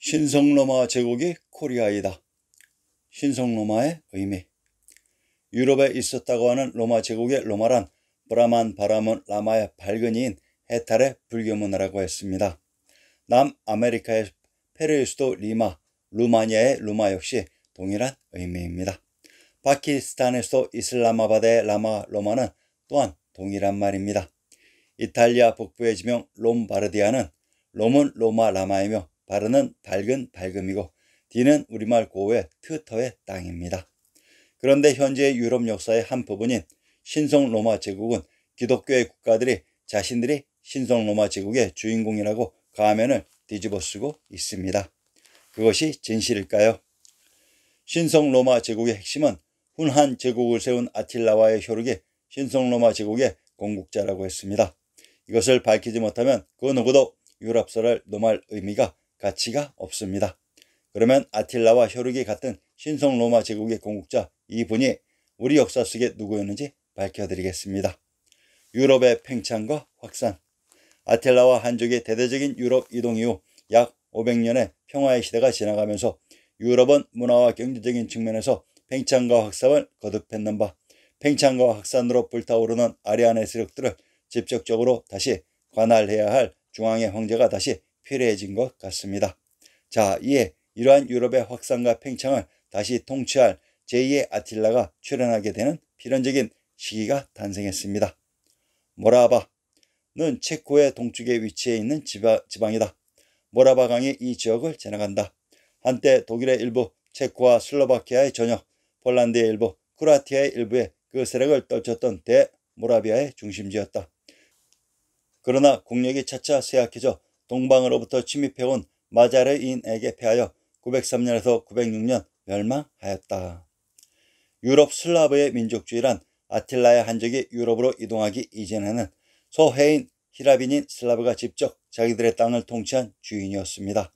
신성로마 제국이 코리아이다. 신성로마의 의미. 유럽에 있었다고 하는 로마 제국의 로마란 브라만 바라문 라마의 밝은 이인 헤탈의 불교 문화라고 했습니다. 남아메리카의 페루의 수도 리마, 루마니아의 루마 역시 동일한 의미입니다. 파키스탄의 수도 이슬라마바드의 라마 로마는 또한 동일한 말입니다. 이탈리아 북부의 지명 롬바르디아는 롬은 로마 라마이며 바르는 밝은 밝음이고 디는 우리말 고우의 트터의 땅입니다. 그런데 현재 유럽 역사의 한 부분인 신성 로마 제국은 기독교의 국가들이 자신들이 신성 로마 제국의 주인공이라고 가면을 뒤집어 쓰고 있습니다. 그것이 진실일까요? 신성 로마 제국의 핵심은 훈한 제국을 세운 아틸라와의 혈육이 신성 로마 제국의 건국자라고 했습니다. 이것을 밝히지 못하면 그 누구도 유럽사를 nom할 의미가 가치가 없습니다. 그러면 아틸라와 혈육이 같은 신성 로마 제국의 건국자 이분이 우리 역사 속에 누구였는지 밝혀드리겠습니다. 유럽의 팽창과 확산. 아틸라와 한족의 대대적인 유럽 이동 이후 약 500년의 평화의 시대가 지나가면서 유럽은 문화와 경제적인 측면에서 팽창과 확산을 거듭했는 바 팽창과 확산으로 불타오르는 아리아의 세력들을 직접적으로 다시 관할해야 할 중앙의 황제가 다시 필요해진 것 같습니다. 자, 이에 이러한 유럽의 확산과 팽창을 다시 통치할 제2의 아틸라가 출현하게 되는 필연적인 시기가 탄생했습니다. 모라바는 체코의 동쪽에 위치해 있는 지방이다. 모라바 강이 이 지역을 지나간다. 한때 독일의 일부, 체코와 슬로바키아의 전역, 폴란드의 일부, 크로아티아의 일부에 그 세력을 떨쳤던 대모라비아의 중심지였다. 그러나 국력이 차차 쇠약해져 동방으로부터 침입해온 마자르인에게 패하여 903년에서 906년 멸망하였다. 유럽 슬라브의 민족주의란 아틸라의 한족이 유럽으로 이동하기 이전에는 소해인 히라빈인 슬라브가 직접 자기들의 땅을 통치한 주인이었습니다.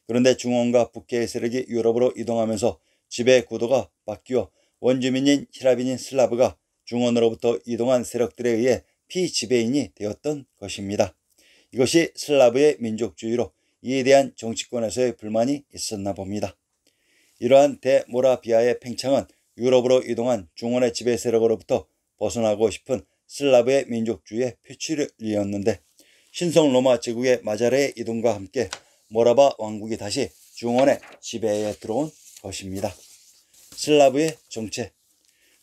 그런데 중원과 북계의 세력이 유럽으로 이동하면서 지배 구도가 바뀌어 원주민인 히라빈인 슬라브가 중원으로부터 이동한 세력들에 의해 피지배인이 되었던 것입니다. 이것이 슬라브의 민족주의로 이에 대한 정치권에서의 불만이 있었나 봅니다. 이러한 대모라비아의 팽창은 유럽으로 이동한 중원의 지배 세력으로부터 벗어나고 싶은 슬라브의 민족주의의 표출이었는데 신성 로마 제국의 마자르의 이동과 함께 모라바 왕국이 다시 중원의 지배에 들어온 것입니다. 슬라브의 정체.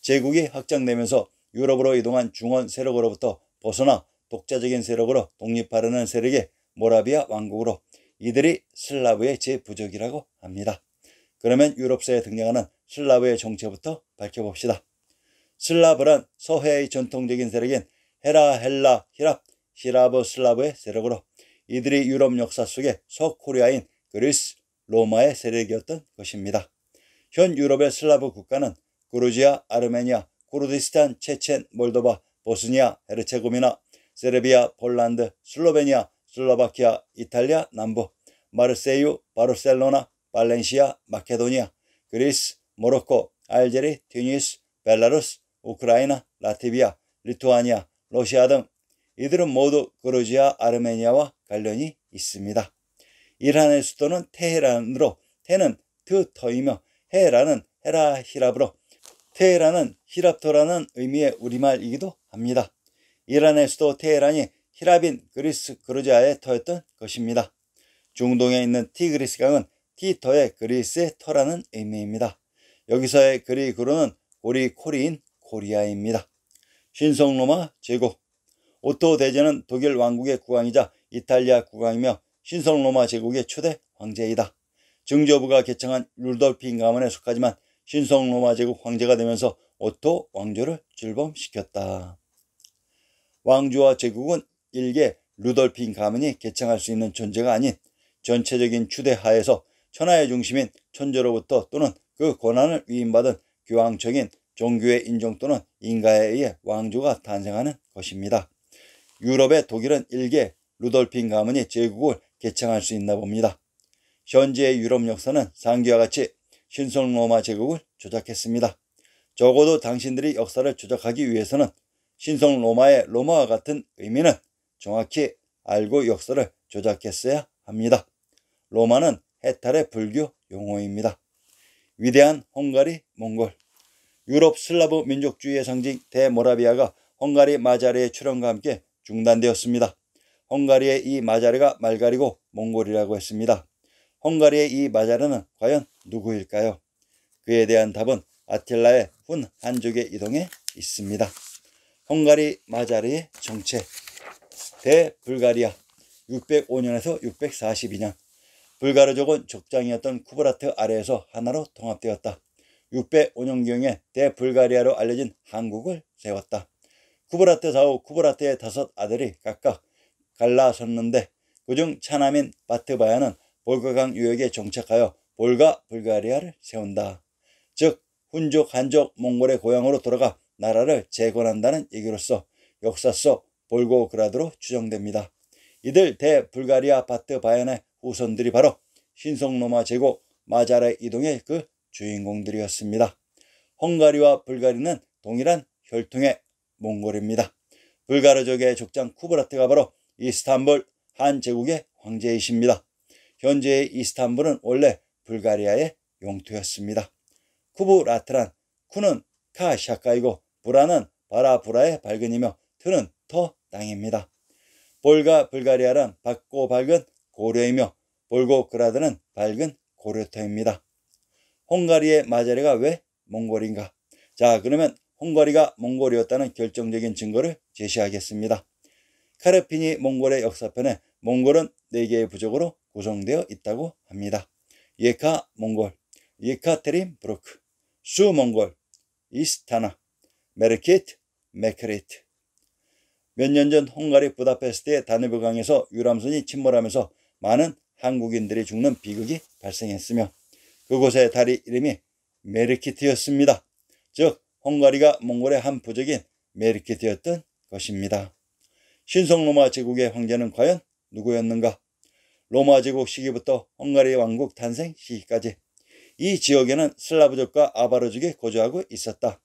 제국이 확장되면서 유럽으로 이동한 중원 세력으로부터 벗어나 독자적인 세력으로 독립하려는 세력이 모라비아 왕국으로 이들이 슬라브의 제부족이라고 합니다. 그러면 유럽사에 등장하는 슬라브의 정체부터 밝혀봅시다. 슬라브란 서해의 전통적인 세력인 헤라, 헬라, 히랍, 히라브 슬라브의 세력으로 이들이 유럽 역사 속에 서코리아인 그리스, 로마의 세력이었던 것입니다. 현 유럽의 슬라브 국가는 그루지아, 아르메니아, 쿠르디스탄, 체첸, 몰도바, 보스니아, 헤르체고비나, 세르비아, 폴란드, 슬로베니아, 슬로바키아, 이탈리아 남부, 마르세유, 바르셀로나, 발렌시아, 마케도니아, 그리스, 모로코, 알제리, 튜니스, 벨라루스, 우크라이나, 라트비아, 리투아니아, 러시아 등 이들은 모두 그루지아, 아르메니아와 관련이 있습니다. 이란의 수도는 테헤란으로 테는 트터이며 헤라는 헤라 히랍으로 테헤란은 히랍토라는 의미의 우리말이기도 합니다. 이란의 수도 테헤란이 히랍인 그리스 그루지아의 터였던 것입니다. 중동에 있는 티그리스 강은 티터의 그리스의 터라는 의미입니다. 여기서의 그리그로는 고리코리인 코리아입니다. 신성로마 제국. 오토 대제는 독일 왕국의 국왕이자 이탈리아 국왕이며 신성로마 제국의 초대 황제이다. 증조부가 개창한 루돌핀 가문에 속하지만 신성로마 제국 황제가 되면서 오토 왕조를 출범시켰다. 왕조와 제국은 일개 루돌핀 가문이 개창할 수 있는 존재가 아닌 전체적인 추대 하에서 천하의 중심인 천조로부터 또는 그 권한을 위임받은 교황청인 종교의 인정 또는 인가에 의해 왕조가 탄생하는 것입니다. 유럽의 독일은 일개 루돌핀 가문이 제국을 개창할 수 있나 봅니다. 현재의 유럽 역사는 상기와 같이 신성 로마 제국을 조작했습니다. 적어도 당신들이 역사를 조작하기 위해서는 신성 로마의 로마와 같은 의미는 정확히 알고 역사를 조작했어야 합니다. 로마는 해탈의 불교 용어입니다. 위대한 헝가리 몽골. 유럽 슬라브 민족주의의 상징 대모라비아가 헝가리 마자르의 출현과 함께 중단되었습니다. 헝가리의 이 마자르가 말가리고 몽골이라고 했습니다. 헝가리의 이 마자르는 과연 누구일까요? 그에 대한 답은 아틸라의 훈 한족의 이동에 있습니다. 헝가리 마자르의 정체. 대불가리아 605년에서 642년. 불가르족은 족장이었던 쿠브라트 아래에서 하나로 통합되었다. 605년경에 대불가리아로 알려진 한국을 세웠다. 쿠브라트 사후 쿠브라트의 5 아들이 각각 갈라섰는데 그중 차남인 바트바야는 볼가강 유역에 정착하여 볼가 불가리아를 세운다. 즉 훈족, 한족, 몽골의 고향으로 돌아가 나라를 재건한다는 얘기로서 역사 속 볼고그라드로 추정됩니다. 이들 대불가리아 바트바야의 후손들이 바로 신성로마 제국 마자르 이동의 그 주인공들이었습니다. 헝가리와 불가리는 동일한 혈통의 몽골입니다. 불가르족의 족장 쿠브라트가 바로 이스탄불 한 제국의 황제이십니다. 현재의 이스탄불은 원래 불가리아의 영토였습니다. 쿠브라트란 쿠는 카샤카이고 브라는 바라브라의 발근이며 트는 터 땅입니다. 볼가 불가리아란 밝고 밝은 고려이며 볼고그라드는 밝은 고려터입니다. 헝가리의 마자르가 왜 몽골인가? 자, 그러면 헝가리가 몽골이었다는 결정적인 증거를 제시하겠습니다. 카르피니 몽골의 역사편에 몽골은 4개의 부족으로 구성되어 있다고 합니다. 예카 몽골, 예카테린부르크, 수 몽골, 이스타나, 메르키트, 메크리트. 몇 년 전 헝가리 부다페스트의 다누브강에서 유람선이 침몰하면서 많은 한국인들이 죽는 비극이 발생했으며 그곳의 다리 이름이 메르키트였습니다. 즉 헝가리가 몽골의 한 부족인 메르키트였던 것입니다. 신성로마 제국의 황제는 과연 누구였는가? 로마 제국 시기부터 헝가리 왕국 탄생 시기까지 이 지역에는 슬라브족과 아바르족이 거주하고 있었다.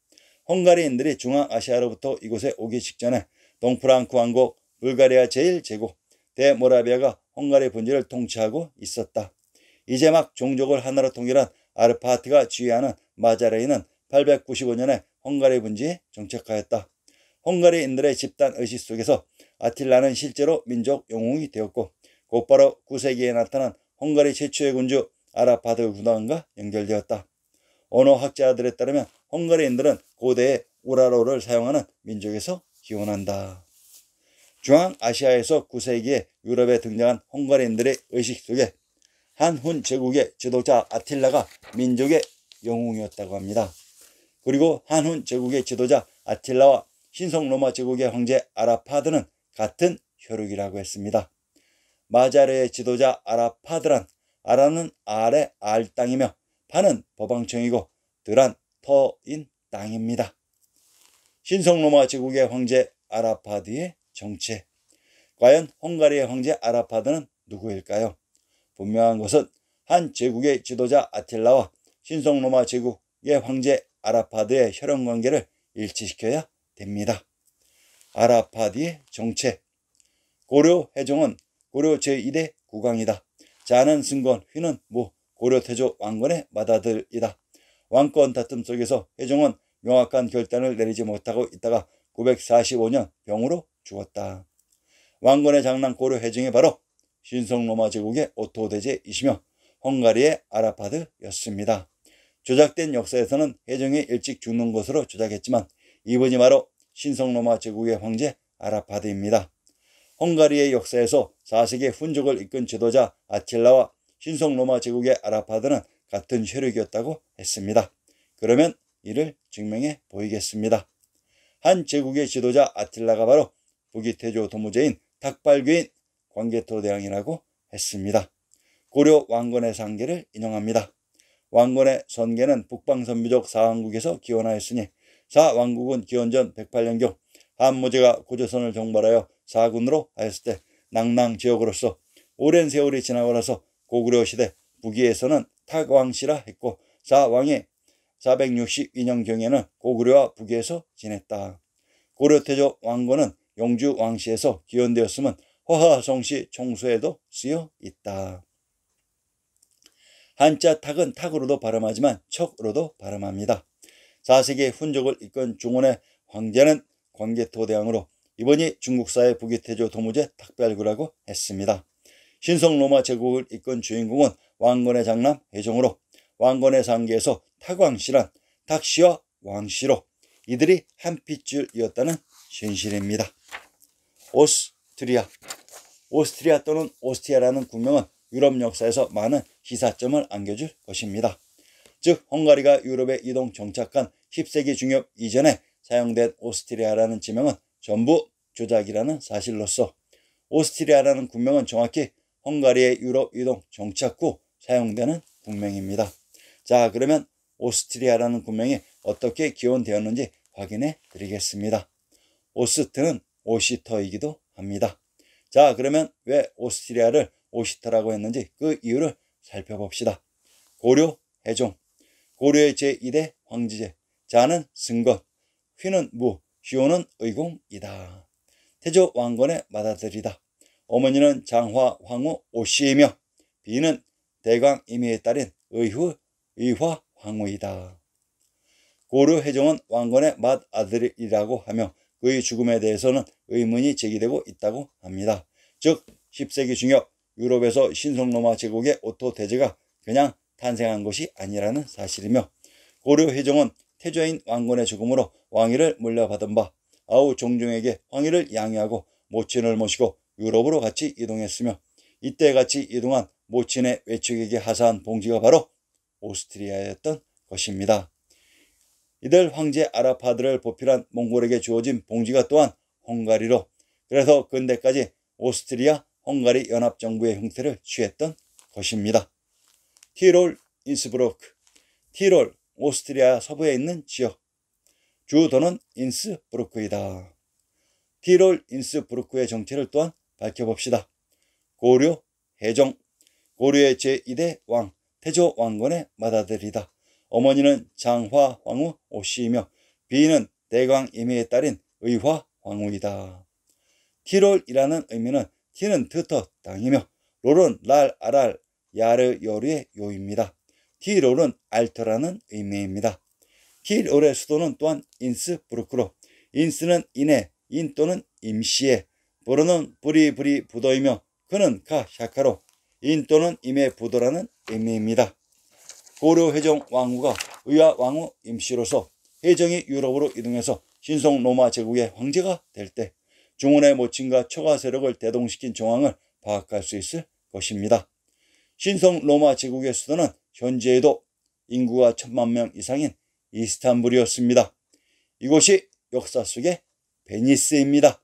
헝가리인들이 중앙아시아로부터 이곳에 오기 직전에 동프랑크 왕국, 불가리아 제1제국, 대모라비아가 헝가리 분지를 통치하고 있었다. 이제 막 종족을 하나로 통일한 아르파트가 지휘하는 마자르이는 895년에 헝가리 분지에 정착하였다. 헝가리인들의 집단 의식 속에서 아틸라는 실제로 민족 영웅이 되었고 곧바로 9세기에 나타난 헝가리 최초의 군주 아라파드 군왕과 연결되었다. 언어학자들에 따르면 헝가리인들은 고대의 우라로를 사용하는 민족에서 기원한다. 중앙아시아에서 9세기에 유럽에 등장한 헝가리인들의 의식 속에 한훈 제국의 지도자 아틸라가 민족의 영웅이었다고 합니다. 그리고 한훈 제국의 지도자 아틸라와 신성로마 제국의 황제 아라파드는 같은 혈육이라고 했습니다. 마자르의 지도자 아라파드란 아라는 알의 알 땅이며 파는 법왕청이고 드란 터인 땅입니다. 신성로마 제국의 황제 아라파드의 정체. 과연 헝가리의 황제 아라파드는 누구일까요? 분명한 것은 한 제국의 지도자 아틸라와 신성로마 제국의 황제 아라파드의 혈연관계를 일치시켜야 됩니다. 아라파드의 정체. 고려 해종은 고려 제1대 국왕이다. 자는 승건, 휘는 무, 고려 태조 왕건의 맏아들이다. 왕권 다툼 속에서 해종은 명확한 결단을 내리지 못하고 있다가 945년 병으로 죽었다. 왕건의 장남 고려 해종이 바로 신성로마 제국의 오토 대제이시며 헝가리의 아라파드였습니다. 조작된 역사에서는 해종이 일찍 죽는 것으로 조작했지만 이분이 바로 신성로마 제국의 황제 아라파드입니다. 헝가리의 역사에서 4세기 훈족을 이끈 지도자 아틸라와 신성로마 제국의 아라파드는 같은 혈육이었다고 했습니다. 그러면 이를 증명해 보이겠습니다. 한 제국의 지도자 아틸라가 바로 북이태조 도무제인 탁발귀인 광개토대왕이라고 했습니다. 고려 왕건의 상계를 인용합니다. 왕건의 선계는 북방선비족 사왕국에서 기원하였으니 사왕국은 기원전 108년경 한무제가 고조선을 정벌하여 사군으로 하였을 때 낭랑 지역으로서 오랜 세월이 지나고 나서 고구려 시대 북위에서는 탁왕시라 했고 사왕이 462년경에는 고구려와 북위에서 지냈다. 고려태조 왕건은 영주 왕시에서 기원되었음은 허하성시 총수에도 쓰여 있다. 한자 탁은 탁으로도 발음하지만 척으로도 발음합니다. 4세기의 훈적을 이끈 중원의 황제는 광개토대왕으로 이번이 중국사의 북이태조 도무제 탁별구라고 했습니다. 신성 로마 제국을 이끈 주인공은 왕건의 장남 회종으로 왕건의 상계에서 탁왕씨란 탁씨와 왕씨로 이들이 한 핏줄이었다는 진실입니다. 오스트리아 또는 오스티아라는 국명은 유럽 역사에서 많은 시사점을 안겨줄 것입니다. 즉 헝가리가 유럽에 이동 정착한 10세기 중엽 이전에 사용된 오스트리아라는 지명은 전부 조작이라는 사실로서 오스트리아라는 국명은 정확히 헝가리의 유럽 이동 정착 후 사용되는 국명입니다. 자, 그러면 오스트리아라는 국명이 어떻게 기원되었는지 확인해 드리겠습니다. 오스트는 오시터이기도 합니다. 자, 그러면 왜 오스트리아를 오시터라고 했는지 그 이유를 살펴봅시다. 고려 해종, 고려의 제2대 황제제, 자는 승건, 휘는 무, 시호는 의공이다. 태조 왕건의 맏아들이다. 어머니는 장화 황후 오씨이며 비는 대광 임의의 딸인 의화 황후이다. 고려 해종은 왕건의 맏아들이라고 하며 그의 죽음에 대해서는 의문이 제기되고 있다고 합니다. 즉 10세기 중엽 유럽에서 신성로마 제국의 오토 대제가 그냥 탄생한 것이 아니라는 사실이며 고려 해종은 태조인 왕건의 죽음으로 왕위를 물려받은 바 아우 종종에게 황위를 양해하고 모친을 모시고 유럽으로 같이 이동했으며 이때 같이 이동한 모친의 외척에게 하사한 봉지가 바로 오스트리아였던 것입니다. 이들 황제 아라파드를 보필한 몽골에게 주어진 봉지가 또한 헝가리로, 그래서 근대까지 오스트리아 헝가리 연합정부의 형태를 취했던 것입니다. 티롤 인스브루크, 티롤 오스트리아 서부에 있는 지역, 주도는 인스브루크이다. 티롤 인스브루크의 정체를 또한 밝혀봅시다. 고려 해종, 고려의 제2대 왕 태조 왕건의 맏아들이다. 어머니는 장화 황후 오씨이며 비는 대광 임의의 딸인 의화 황후이다. 티롤이라는 의미는 티는 트터 땅이며 롤은 랄 아랄 야르 여르의 요입니다. 티롤은 알터라는 의미입니다. 티롤의 수도는 또한 인스브루크로 인스는 인해 인 또는 임시에 브로는 브리 부도이며 그는 가 샤카로 인 또는 임의 부도라는 의미입니다. 고려 해종 왕후가 의화 왕후 임씨로서 해종이 유럽으로 이동해서 신성 로마 제국의 황제가 될 때 중원의 모친과 처가 세력을 대동시킨 정황을 파악할 수 있을 것입니다. 신성 로마 제국의 수도는 현재에도 인구가 1000만 명 이상인 이스탄불이었습니다. 이곳이 역사 속의 베니스입니다.